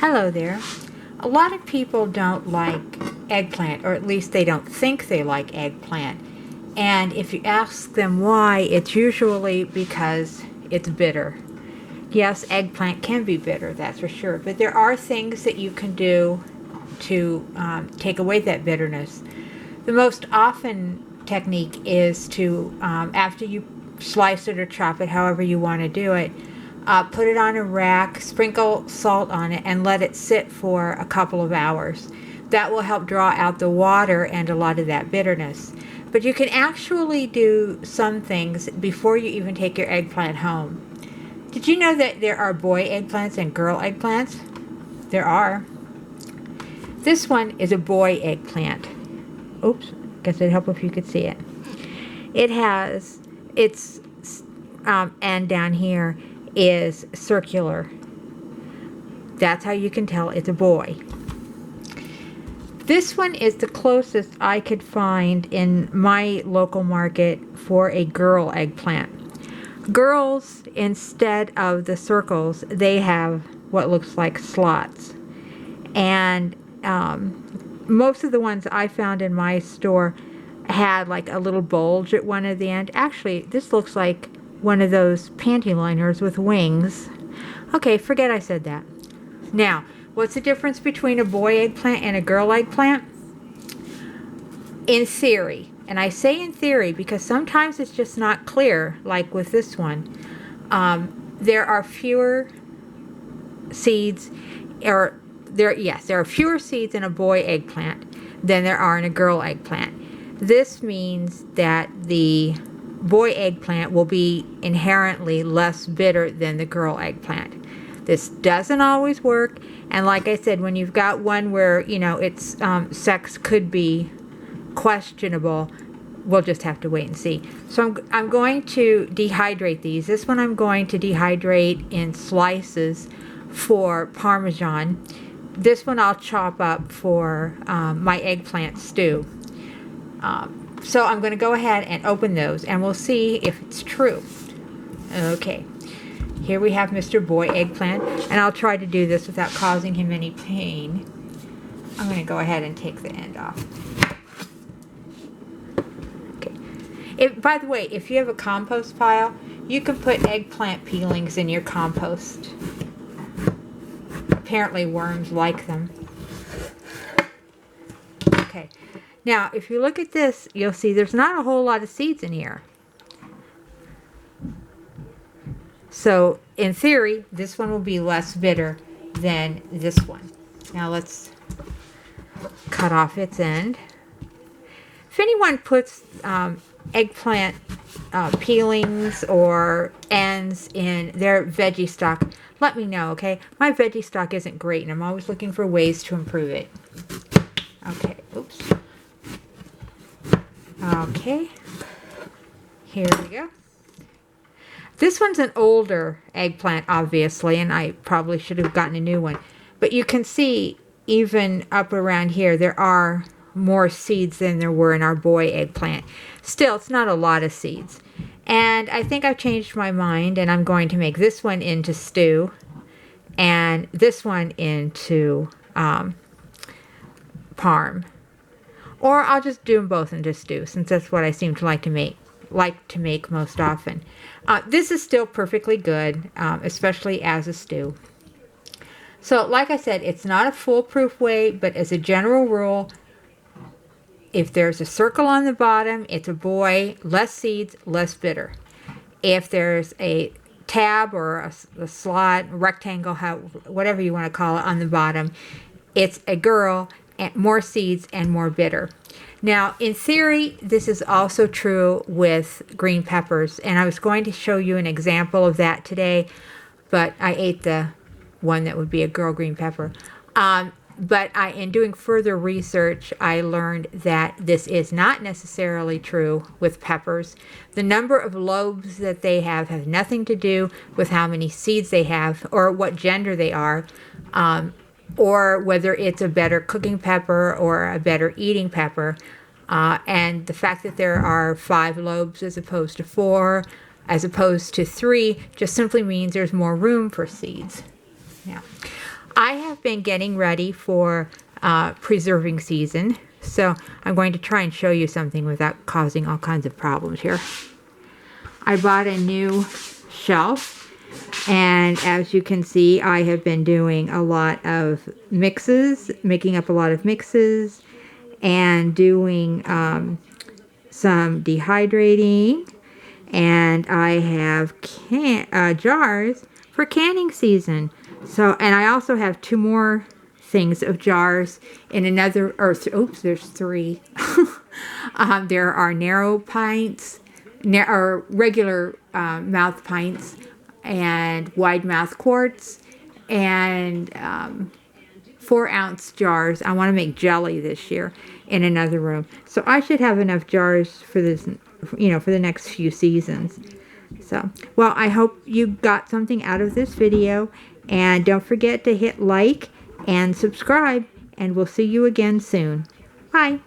Hello there. A lot of people don't like eggplant, or at least they don't think they like eggplant. And if you ask them why, it's usually because it's bitter. Yes, eggplant can be bitter, that's for sure. But there are things that you can do to take away that bitterness. The most often technique is to, after you slice it or chop it, however you want to do it, put it on a rack, sprinkle salt on it, and let it sit for a couple of hours. That will help draw out the water and a lot of that bitterness. But you can actually do some things before you even take your eggplant home. Did you know that there are boy eggplants and girl eggplants? There are. This one is a boy eggplant. Oops, guess it'd help if you could see it. It has its end down here is circular. That's how you can tell it's a boy. This one is the closest I could find in my local market for a girl eggplant. Girls, instead of the circles, they have what looks like slots. And most of the ones I found in my store had like a little bulge at one of the end. Actually, this looks like one of those panty liners with wings. Okay, forget I said that. Now, what's the difference between a boy eggplant and a girl eggplant? In theory, and I say in theory because sometimes it's just not clear, like with this one. There are fewer seeds, or there are fewer seeds in a boy eggplant than there are in a girl eggplant. This means that the boy eggplant will be inherently less bitter than the girl eggplant. This doesn't always work, and like I said, when you've got one where its sex could be questionable, we'll just have to wait and see. So I'm going to dehydrate these. This one I'm going to dehydrate in slices for Parmesan. This one I'll chop up for my eggplant stew. So I'm going to go ahead and open those, and we'll see if it's true. Okay, here we have Mr. Boy Eggplant, and I'll try to do this without causing him any pain. I'm going to go ahead and take the end off. Okay. By the way, if you have a compost pile, you can put eggplant peelings in your compost. Apparently worms like them. Okay. Now, if you look at this, you'll see there's not a whole lot of seeds in here. So, in theory, this one will be less bitter than this one. Now, let's cut off its end. If anyone puts eggplant peelings or ends in their veggie stock, let me know, okay? My veggie stock isn't great, and I'm always looking for ways to improve it. Okay, oops. Okay, here we go. This one's an older eggplant, obviously, and I probably should have gotten a new one. But you can see, even up around here, there are more seeds than there were in our boy eggplant. Still, it's not a lot of seeds. And I think I've changed my mind, and I'm going to make this one into stew, and this one into parm. Or I'll just do them both into stew, since that's what I seem to like to make most often. This is still perfectly good, especially as a stew. So, like I said, it's not a foolproof way, but as a general rule, if there's a circle on the bottom, it's a boy, less seeds, less bitter. If there's a tab or a slot, rectangle, whatever you want to call it, on the bottom, it's a girl, and more seeds and more bitter. Now, in theory, this is also true with green peppers, and I was going to show you an example of that today, but I ate the one that would be a girl green pepper. But in doing further research, I learned that this is not necessarily true with peppers. The number of lobes that they have nothing to do with how many seeds they have or what gender they are. Or whether it's a better cooking pepper or a better eating pepper. And the fact that there are 5 lobes as opposed to 4, as opposed to 3, just simply means there's more room for seeds. Yeah. I have been getting ready for preserving season, so I'm going to try and show you something without causing all kinds of problems here. I bought a new shelf, and as you can see, I have been doing a lot of mixes, making up a lot of mixes, and doing some dehydrating, and I have jars for canning season. So, and I also have 2 more things of jars in another, oops, there's 3. There are narrow pints, or regular mouth pints, and wide mouth quarts, and 4-ounce jars. I want to make jelly this year in another room. So I should have enough jars for this, for the next few seasons. So, well, I hope you got something out of this video. And don't forget to hit like and subscribe. And we'll see you again soon. Bye.